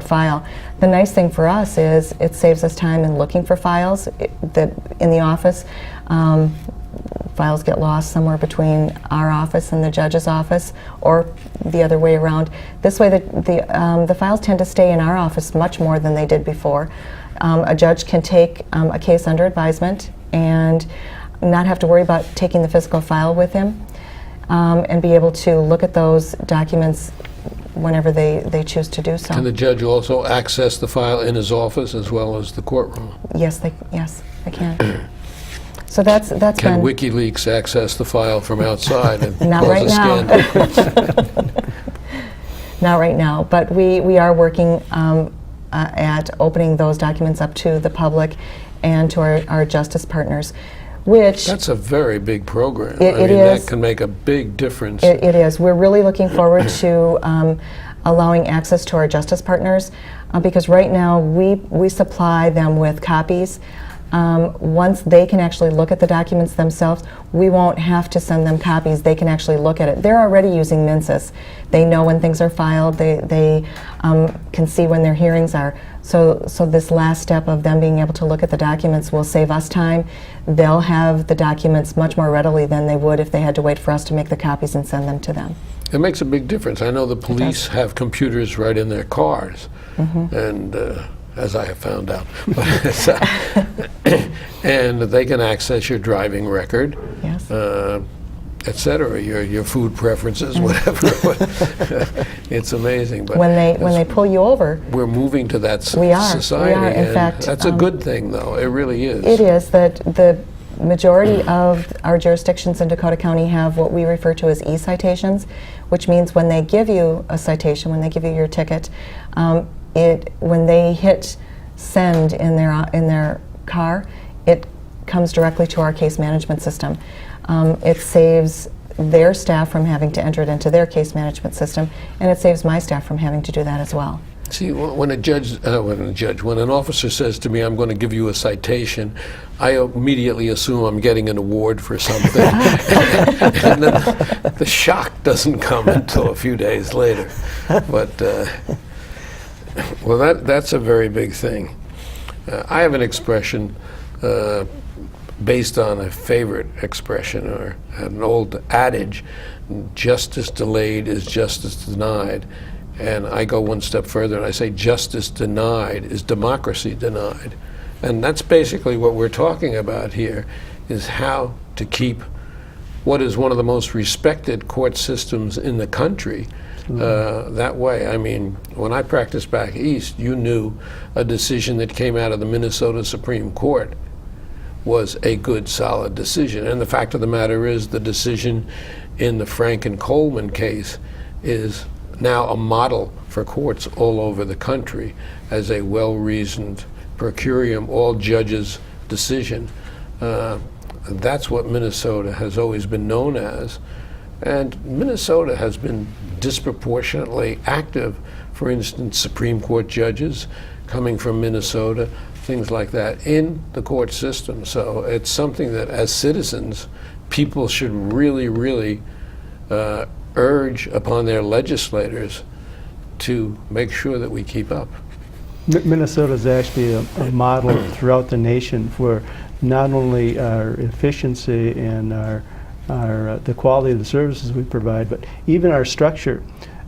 file. The nice thing for us is it saves us time in looking for files that in the office. Files get lost somewhere between our office and the judge's office, or the other way around. This way the files tend to stay in our office much more than they did before. A judge can take a case under advisement and not have to worry about taking the physical file with him, and be able to look at those documents whenever they choose to do so. Can the judge also access the file in his office as well as the courtroom? Yes, they can. So that's Can been WikiLeaks access the file from outside and not cause right a scandal? now. Not right now, but we are working at opening those documents up to the public and to our justice partners. That's a very big program. I mean, is. that can make a big difference. It is. We're really looking forward to allowing access to our justice partners, because right now we supply them with copies. Once they can actually look at the documents themselves, we won't have to send them copies. They can actually look at it. They're already using Minsus. They know when things are filed. They can see when their hearings are. So this last step of them being able to look at the documents will save us time. They'll have the documents much more readily than they would if they had to wait for us to make the copies and send them to them. It makes a big difference. I know the police have computers right in their cars, and as I have found out. And they can access your driving record, yes, etc., your food preferences, whatever. It's amazing. But when they pull you over, we're moving to that we are. society. In fact, that's a good thing, though. It really is. It is. That the majority of our jurisdictions in Dakota County have what we refer to as e-citations, which means when they give you a citation, when they give you your ticket, when they hit send in their car, it comes directly to our case management system. It saves their staff from having to enter it into their case management system, and it saves my staff from having to do that as well. See, when an officer says to me, "I'm going to give you a citation," I immediately assume I'm getting an award for something, and then the shock doesn't come until a few days later. But well, that's a very big thing. I have an expression based on a favorite expression or an old adage: "Justice delayed is justice denied." And I go one step further and I say justice denied is democracy denied. And that's basically what we're talking about here, is how to keep what is one of the most respected court systems in the country that way. I mean, when I practiced back east, you knew a decision that came out of the Minnesota Supreme Court was a good, solid decision. And the fact of the matter is, the decision in the Frank and Coleman case is now a model for courts all over the country as a well-reasoned, per curiam, all judges decision. That's what Minnesota has always been known as. And Minnesota has been disproportionately active. For instance, Supreme Court judges coming from Minnesota, things like that, in the court system. So it's something that, as citizens, people should really, really urge upon their legislators to make sure that we keep up. Minnesota is actually a model throughout the nation for not only our efficiency and the quality of the services we provide, but even our structure.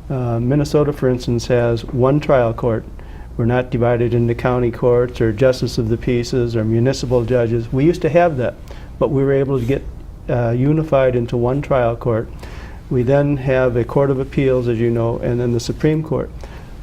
Minnesota, for instance, has one trial court. We're not divided into county courts or justice of the peaces or municipal judges. We used to have that, but we were able to get unified into one trial court. We then have a Court of Appeals, as you know, and then the Supreme Court.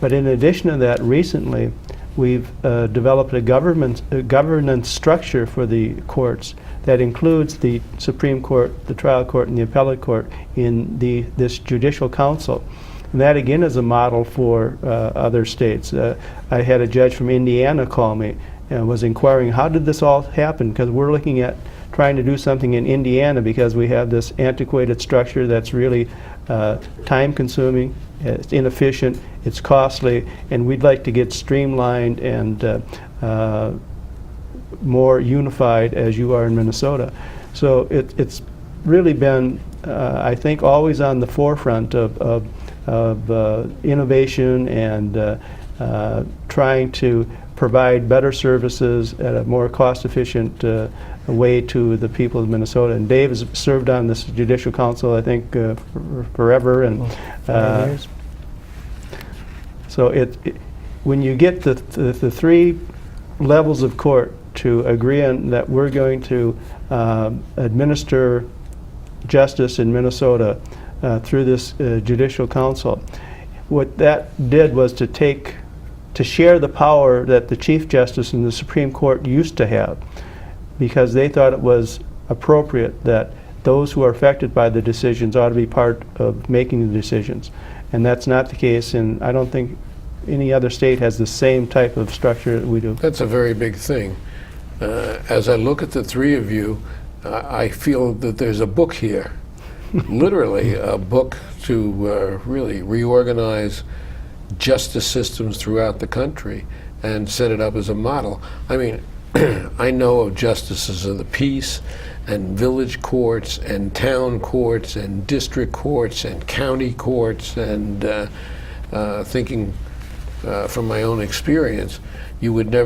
But in addition to that, recently we've developed a governance structure for the courts that includes the Supreme Court, the trial court, and the appellate court in this judicial council. And that again is a model for other states. I had a judge from Indiana call me and was inquiring, how did this all happen? Because we're looking at trying to do something in Indiana because we have this antiquated structure that's really time-consuming, it's inefficient, it's costly, and we'd like to get streamlined and more unified as you are in Minnesota. So it's really been, I think, always on the forefront of innovation and trying to provide better services at a more cost-efficient way to the people of Minnesota. And Dave has served on this Judicial Council, I think, forever. And so when you get the three levels of court to agree on that we're going to administer justice in Minnesota through this Judicial Council, what that did was to share the power that the Chief Justice and the Supreme Court used to have, because they thought it was appropriate that those who are affected by the decisions ought to be part of making the decisions. And that's not the case, and I don't think any other state has the same type of structure that we do. That's a very big thing. As I look at the three of you, I feel that there's a book here, literally a book to really reorganize justice systems throughout the country and set it up as a model. I mean, I know of justices of the peace and village courts and town courts and district courts and county courts, and thinking from my own experience, you would never